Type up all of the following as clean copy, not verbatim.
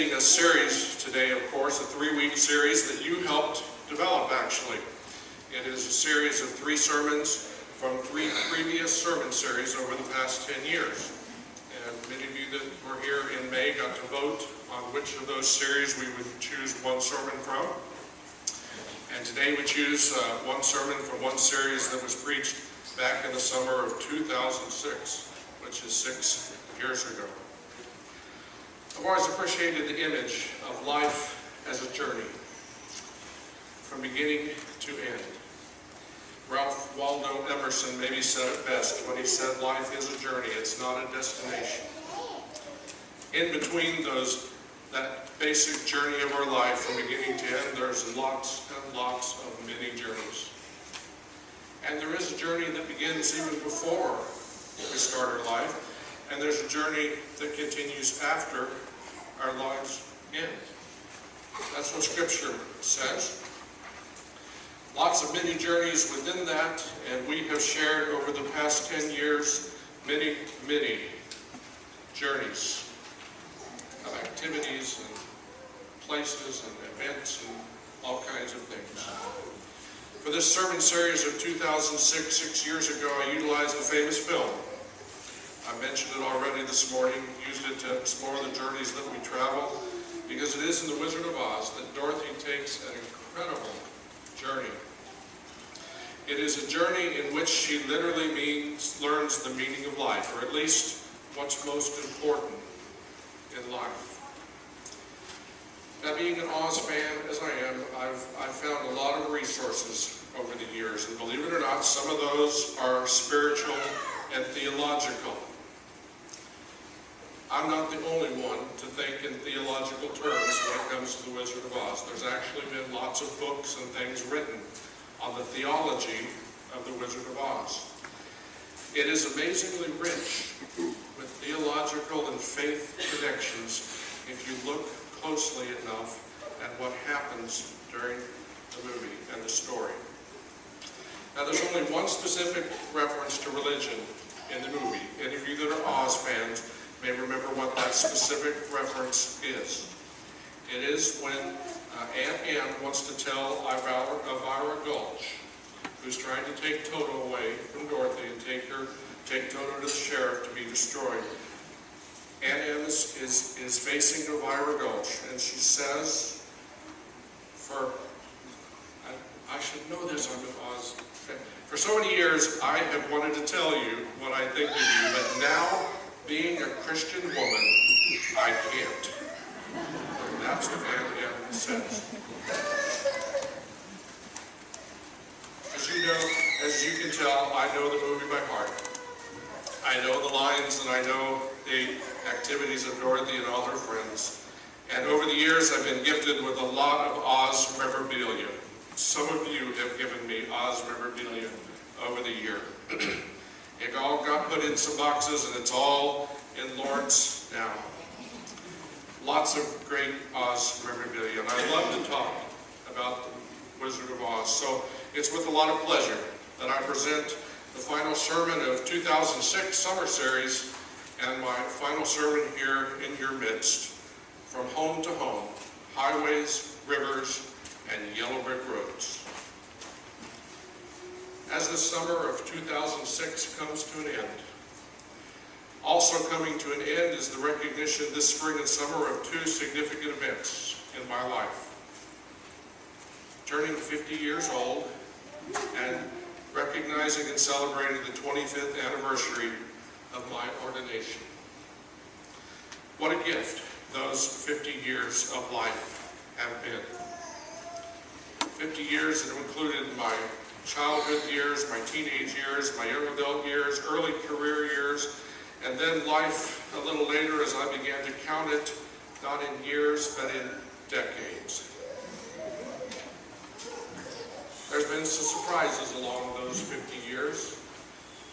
ending a series today, of course, a 3-week series that you helped develop, actually. It is a series of 3 sermons from 3 previous sermon series over the past 10 years. And many of you that were here in May got to vote on which of those series we would choose one sermon from. And today we choose one sermon from one series that was preached back in the summer of 2006, which is 6 years ago. I've always appreciated the image of life as a journey, from beginning to end. Ralph Waldo Emerson maybe said it best when he said, "Life is a journey, it's not a destination." In between that basic journey of our life from beginning to end, there's lots and lots of many journeys. And there is a journey that begins even before we start our life, and there's a journey that continues after our lives end. That's what Scripture says. Lots of many journeys within that, and we have shared over the past 10 years many, many journeys of activities and places and events and all kinds of things. For this sermon series of 2006, 6 years ago, I utilized a famous film. I mentioned it already this morning, used it to explore the journeys that we travel, because it is in The Wizard of Oz that Dorothy takes an incredible journey. It is a journey in which she literally learns the meaning of life, or at least what's most important in life. Now, being an Oz fan as I am, I've found a lot of resources over the years, and believe it or not, some of those are spiritual and theological. I'm not the only one to think in theological terms when it comes to The Wizard of Oz. There's actually been lots of books and things written on the theology of The Wizard of Oz. It is amazingly rich with theological and faith connections if you look closely enough at what happens during the movie and the story. Now, there's only one specific reference to religion in the movie. Any of you that are Oz fans may remember what that specific reference is. It is when Aunt Anne wants to tell Elvira Gulch, who's trying to take Toto away from Dorothy and take Toto to the sheriff to be destroyed. Aunt Anne is facing Elvira Gulch, and she says, I should know this, I'm an Oz fan. For so many years, I have wanted to tell you what I think of you, but now, being a Christian woman, I can't. And that's what Aunt Anne says. As you can tell, I know the movie by heart. I know the lines and I know the activities of Dorothy and all her friends. And over the years, I've been gifted with a lot of Oz memorabilia. Some of you have given me Oz memorabilia over the year. It all got put in some boxes, and it's all in Lawrence now. Lots of great Oz memorabilia, and I love to talk about the Wizard of Oz. So it's with a lot of pleasure that I present the final sermon of 2006 summer series and my final sermon here in your midst, From Home to Home, Highways, Rivers, and Yellowbrick Roads. As the summer of 2006 comes to an end, also coming to an end is the recognition this spring and summer of 2 significant events in my life. Turning 50 years old and recognizing and celebrating the 25th anniversary of my ordination. What a gift those 50 years of life have been. 50 years that have included my childhood years, my teenage years, my young adult years, early career years, and then life a little later as I began to count it, not in years, but in decades. There's been some surprises along those 50 years.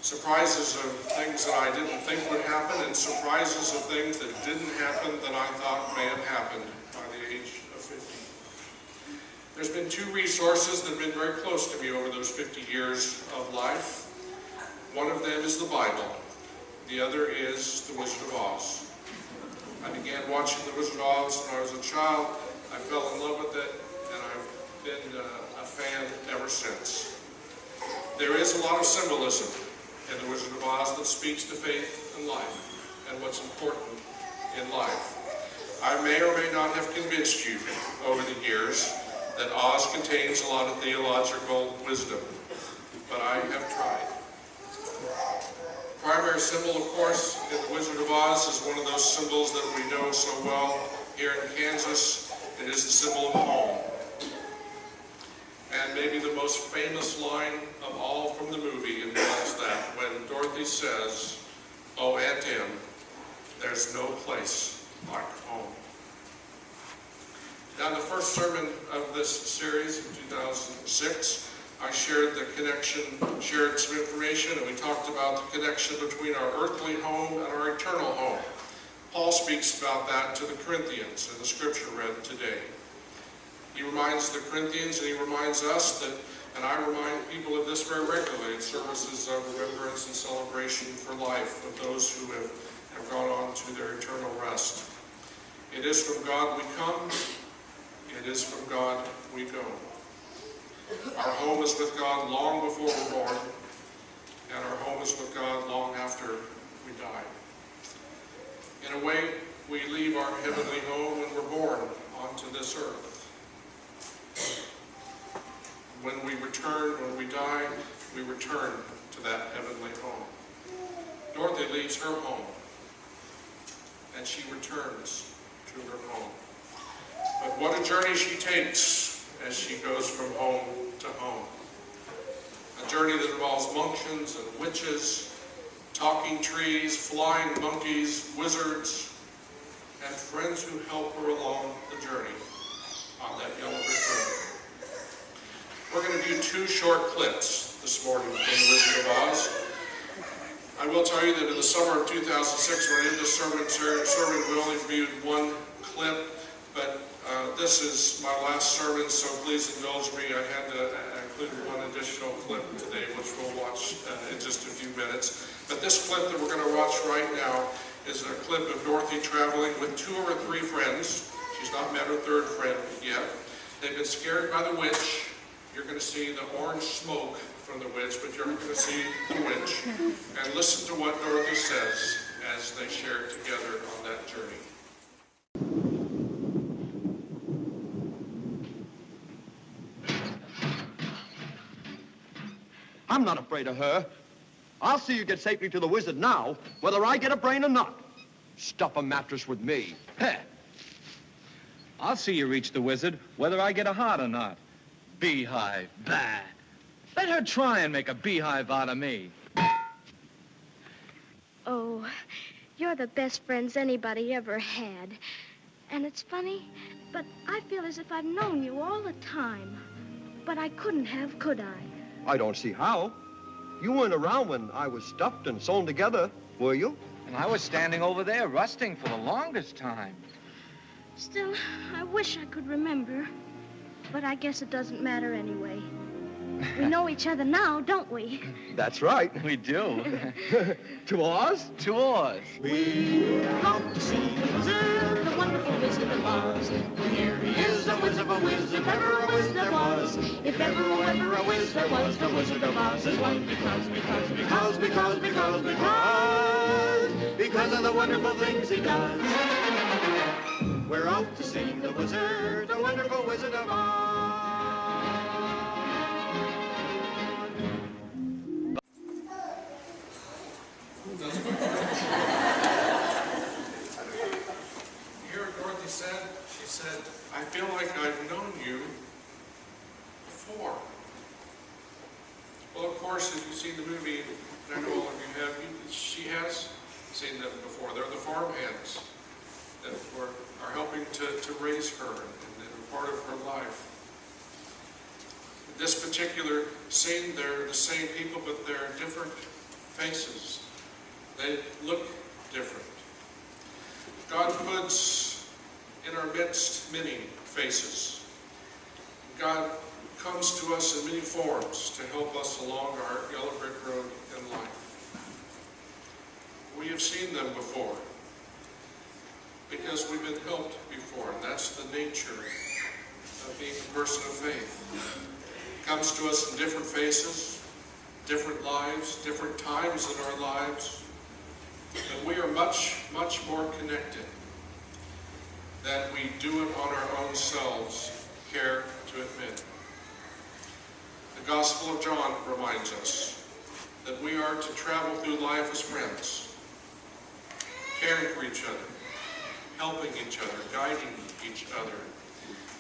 Surprises of things that I didn't think would happen, and surprises of things that didn't happen that I thought may have happened by the age of 50. There's been 2 resources that have been very close to me over those 50 years of life. One of them is the Bible. The other is The Wizard of Oz. I began watching The Wizard of Oz when I was a child. I fell in love with it, and I've been a fan ever since. There is a lot of symbolism in The Wizard of Oz that speaks to faith and life and what's important in life. I may or may not have convinced you over the years that Oz contains a lot of theological wisdom, but I have tried. Primary symbol, of course, in The Wizard of Oz is one of those symbols that we know so well here in Kansas. It is the symbol of home. And maybe the most famous line of all from the movie involves that when Dorothy says, "Oh, Aunt Em, there's no place like home." Now, in the first sermon of this series in 2006, I shared some information, and we talked about the connection between our earthly home and our eternal home. Paul speaks about that to the Corinthians in the scripture read today. He reminds the Corinthians, and he reminds us that, and I remind people of this very regularly in services of remembrance and celebration for life of those who have gone on to their eternal rest. It is from God we come, it is from God we go. Our home is with God long before we're born, and our home is with God long after we die. In a way, we leave our heavenly home when we're born onto this earth. When we die, we return to that heavenly home. Dorothy leaves her home, and she returns to her home. But what a journey she takes as she goes from home to home. A journey that involves monkeys and witches, talking trees, flying monkeys, wizards, and friends who help her along the journey on that Yellowbrick road. We're going to view two short clips this morning from The Wizard of Oz. I will tell you that in the summer of 2006, when I did this sermon, we only viewed one clip, but this is my last sermon, so please indulge me. I had to include one additional clip today, which we'll watch in just a few minutes. But this clip that we're going to watch right now is a clip of Dorothy traveling with 2 or 3 friends. She's not met her 3rd friend yet. They've been scared by the witch. You're going to see the orange smoke from the witch, but you're going to see the witch. And listen to what Dorothy says as they share together on that journey. I'm not afraid of her. I'll see you get safely to the wizard now, whether I get a brain or not. Stuff a mattress with me. Heh. I'll see you reach the wizard, whether I get a heart or not. Beehive, bah. Let her try and make a beehive out of me. Oh, you're the best friends anybody ever had. And it's funny, but I feel as if I've known you all the time. But I couldn't have, could I? I don't see how. You weren't around when I was stuffed and sewn together, were you? And I was standing over there rusting for the longest time. Still, I wish I could remember. But I guess it doesn't matter anyway. We know each other now, don't we? That's right. We do. To Oz? To Oz. We come to see the wizard, the wonderful Wizard of Oz. Here he is, the wizard of a wizard, if ever a wizard there was. If ever a wizard there was, the Wizard of Oz is one because of the wonderful things he does. We're out to see the wizard, the wonderful Wizard of Oz. Here Dorothy said, I feel like I've known you before. Well, of course, if you've seen the movie, and I know all of you have, she has seen them before. They're the farmhands that are helping to raise her and are part of her life. In this particular scene, they're the same people, but they're different faces. They look different. God puts in our midst many faces. God comes to us in many forms to help us along our Yellowbrick road in life. We have seen them before. because we've been helped before, and that's the nature of being a person of faith. It comes to us in different faces, different lives, different times in our lives, and we are much, much more connected than we do it on our own selves care to admit. The Gospel of John reminds us that we are to travel through life as friends, caring for each other, helping each other, guiding each other,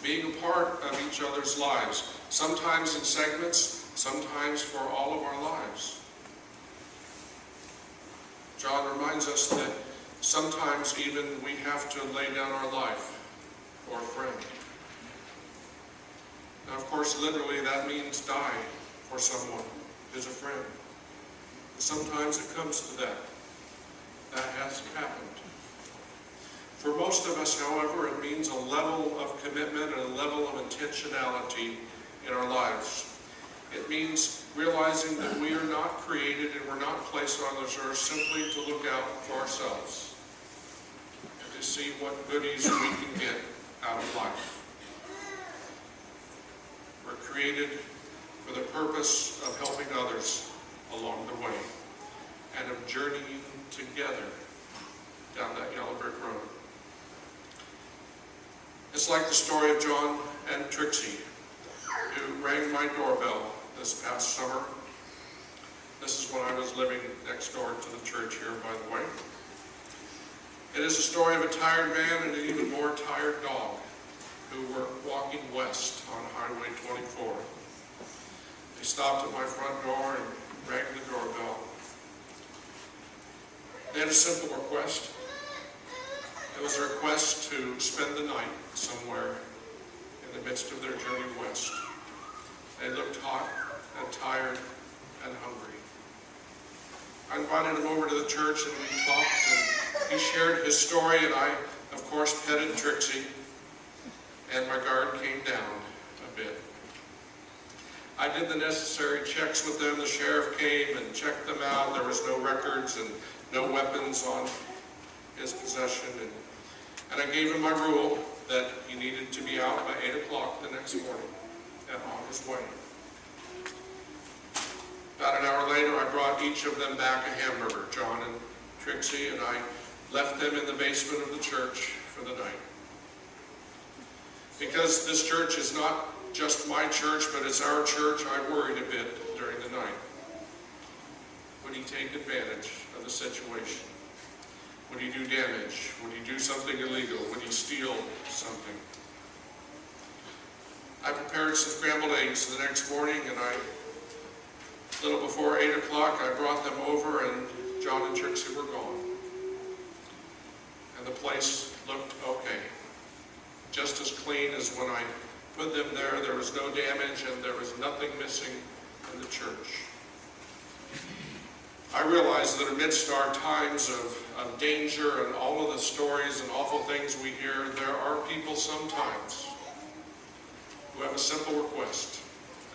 being a part of each other's lives, sometimes in segments, sometimes for all of our lives. John reminds us that sometimes even we have to lay down our life for a friend. Now, of course, literally that means die for someone who's a friend. And sometimes it comes to that. That has happened. For most of us, however, it means a level of commitment and a level of intentionality in our lives. It means realizing that we are not created and we're not placed on this earth simply to look out for ourselves and to see what goodies we can get out of life. We're created for the purpose of helping others along the way and of journeying together down that Yellowbrick road. It's like the story of John and Trixie, who rang my doorbell this past summer. This is when I was living next door to the church here, by the way. It is a story of a tired man and an even more tired dog who were walking west on Highway 24. They stopped at my front door and rang the doorbell. They had a simple request. It was a request to spend the night somewhere in the midst of their journey west. They looked hot and tired and hungry. I invited him over to the church and we talked, and he shared his story, and I, of course, petted Trixie, and my guard came down a bit. I did the necessary checks with them. The sheriff came and checked them out. There was no records and no weapons on his possession, and I gave him my rule that he needed to be out by 8 o'clock the next morning and on his way. About an hour later, I brought each of them back a hamburger, John and Trixie, and I left them in the basement of the church for the night. Because this church is not just my church, but it's our church, I worried a bit during the night. Would he take advantage of the situation? Would he do damage? Would he do something illegal? Would he steal something? I prepared some scrambled eggs the next morning, and a little before 8 o'clock, I brought them over, and John and Trixie were gone. And the place looked okay. Just as clean as when I put them there. There was no damage, and there was nothing missing in the church. I realize that amidst our times of danger and all of the stories and awful things we hear, there are people sometimes who have a simple request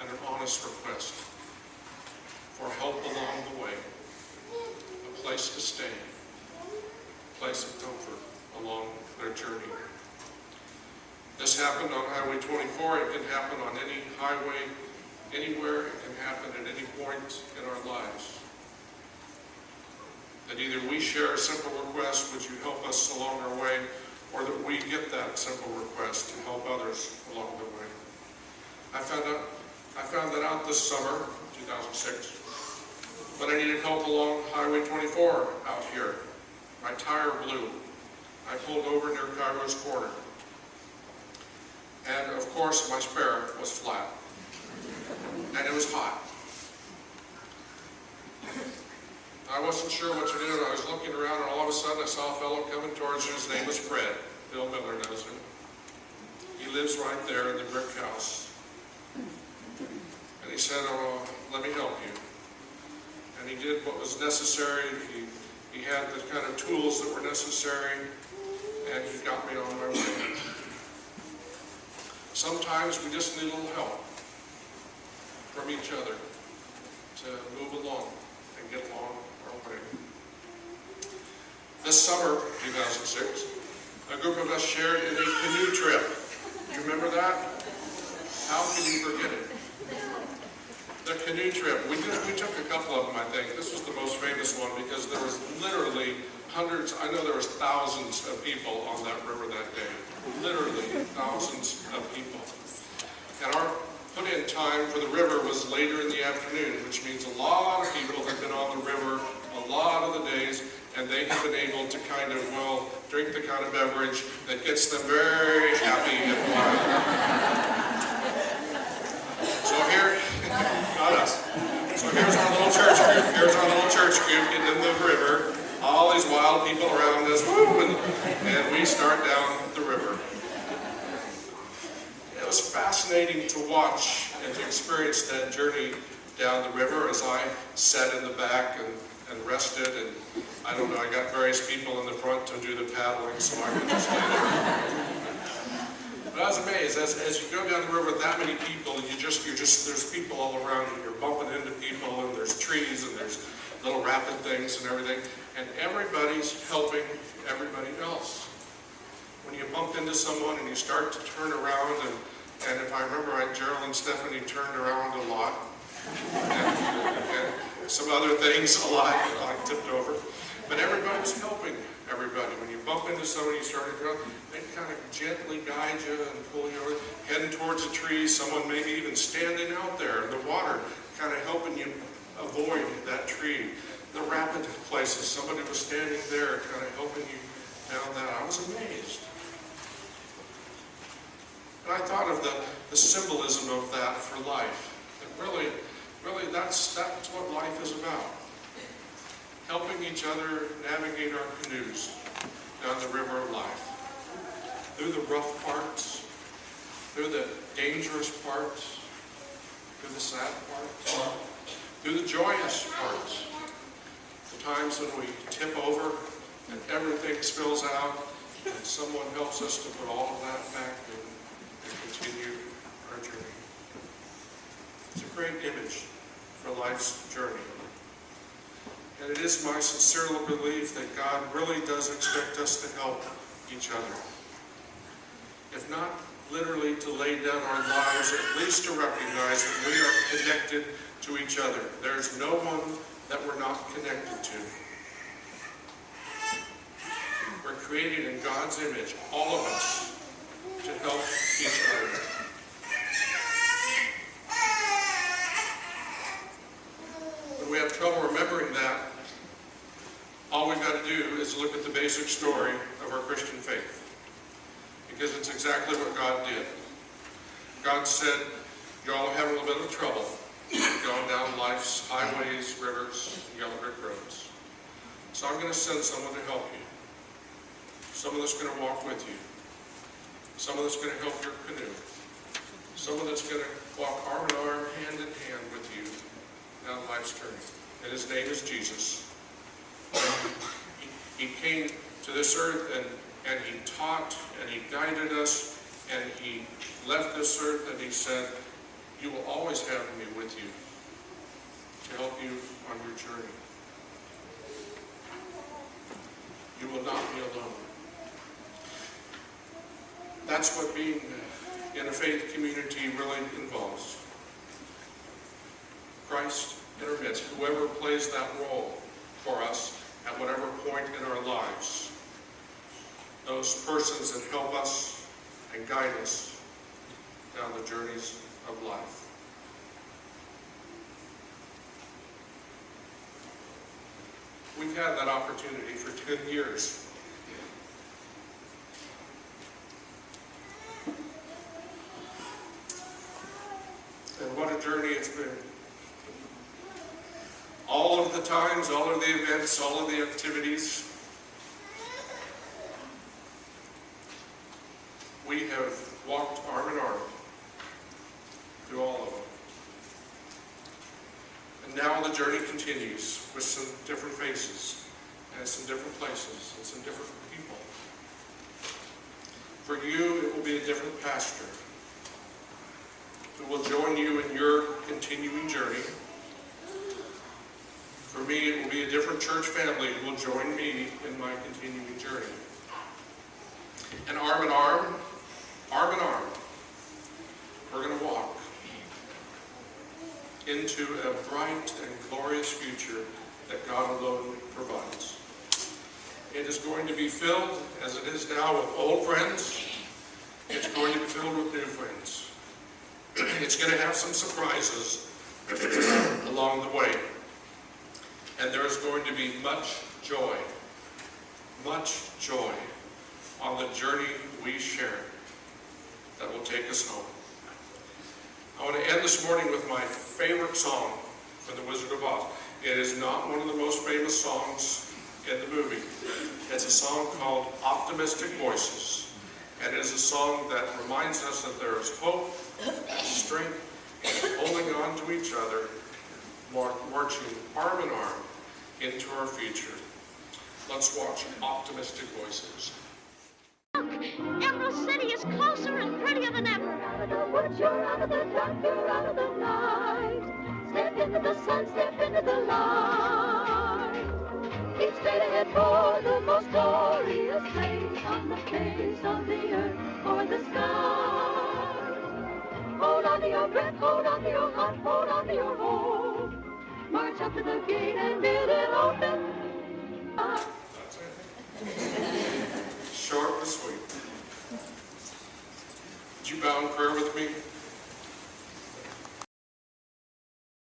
and an honest request for help along the way, a place to stay, a place of comfort along their journey. This happened on Highway 24. It can happen on any highway, anywhere. It can happen at any point in our lives. That either we share a simple request, would you help us along our way, or that we get that simple request to help others along the way. I found that out this summer, 2006, when I needed help along Highway 24 out here. My tire blew. I pulled over near Cairo's Corner. And of course, my spare was flat. And it was hot. I wasn't sure what to do, and I was looking around, and all of a sudden I saw a fellow coming towards me. His name was Fred. Bill Miller knows him. He lives right there in the brick house. And he said, "Oh, let me help you." And he did what was necessary. He had the kind of tools that were necessary, and he got me on my way. Sometimes we just need a little help from each other to move along and get along our way. This summer, 2006, a group of us shared in a canoe trip. You remember that? How can you forget it? The canoe trip. We took a couple of them, I think. This was the most famous one because there was literally hundreds, I know there was thousands of people on that river that day. Literally thousands of people. And our put-in time for the river was later in the afternoon, which means a lot of people have been on the river a lot of the days, and they have been able to kind of, well, drink the kind of beverage that gets them very happy and wild. So here, not us. So here's our little church group. Here's our little church group getting in the river. All these wild people around us, woo, and we start down the river. It was fascinating to watch and to experience that journey down the river as I sat in the back and rested, and I don't know, I got various people in the front to do the paddling so I could just lay there. But I was amazed, as you go down the river with that many people, there's people all around you, you're bumping into people, and there's trees, and there's little rapid things and everything, and everybody's helping everybody else. When you bump into someone and you start to turn around, and if I remember right, Gerald and Stephanie turned around a lot, and some other things a lot, I tipped over, but everybody's helping everybody. When you bump into somebody, you start to go, they kind of gently guide you and pull you over, heading towards a tree, someone maybe even standing out there in the water, kind of helping you avoid that tree. The rapid places, somebody was standing there kind of helping you down that. I was amazed. And I thought of the symbolism of that for life. That really that's what life is about. Helping each other navigate our canoes down the river of life. Through the rough parts, through the dangerous parts, through the sad parts, through the joyous parts. The times when we tip over and everything spills out and someone helps us to put all of that back and continue our journey. It's a great image for life's journey. And it is my sincere belief that God really does expect us to help each other. If not literally to lay down our lives, at least to recognize that we are connected to each other. There's no one that we're not connected to. We're created in God's image, all of us, to help each other. When we have trouble remembering that, all we've got to do is look at the basic story of our Christian faith. Because it's exactly what God did. God said, y'all are having a little bit of trouble going down life's highways, rivers, and Yellowbrick roads. So I'm going to send someone to help you. Someone that's going to walk with you. Someone that's going to help your canoe. Someone that's going to walk arm in arm, hand in hand with you down life's journey. And his name is Jesus. He came to this earth and he taught and he guided us and he left this earth and he said, you will always have me with you to help you on your journey. You will not be alone. That's what being in a faith community really involves. Christ in our midst, whoever plays that role for us at whatever point in our lives. Those persons that help us and guide us down the journeys of life. We've had that opportunity for 10 years. And what a journey it's been. All of the times, all of the events, all of the activities, we have walked arm in arm through all of them. And now the journey continues with some different faces and some different places and some different people. For you, it will be a different pastor who will join you in your continuing journey. For me, it will be a different church family who will join me in my continuing journey. And arm in arm, we're going to walk into a bright and glorious future that God alone provides. It is going to be filled, as it is now, with old friends. It's going to be filled with new friends. It's going to have some surprises along the way. And there's going to be much joy on the journey we share that will take us home. I want to end this morning with my favorite song from The Wizard of Oz. It is not one of the most famous songs in the movie. It's a song called Optimistic Voices. And it is a song that reminds us that there is hope, strength, holding on to each other, marching arm in arm into our future. Let's watch Optimistic Voices. Look, Emerald City is closer and prettier than ever. Out of the woods, you're out of the dark, you're out of the night. Step into the sun, step into the light. Keep straight ahead for the most glorious place on the face of the earth or the sky. Hold on to your breath, hold on to your heart, hold on to your hope. March up to the gate and build it open. That's it. Short and sweet. Would you bow in prayer with me?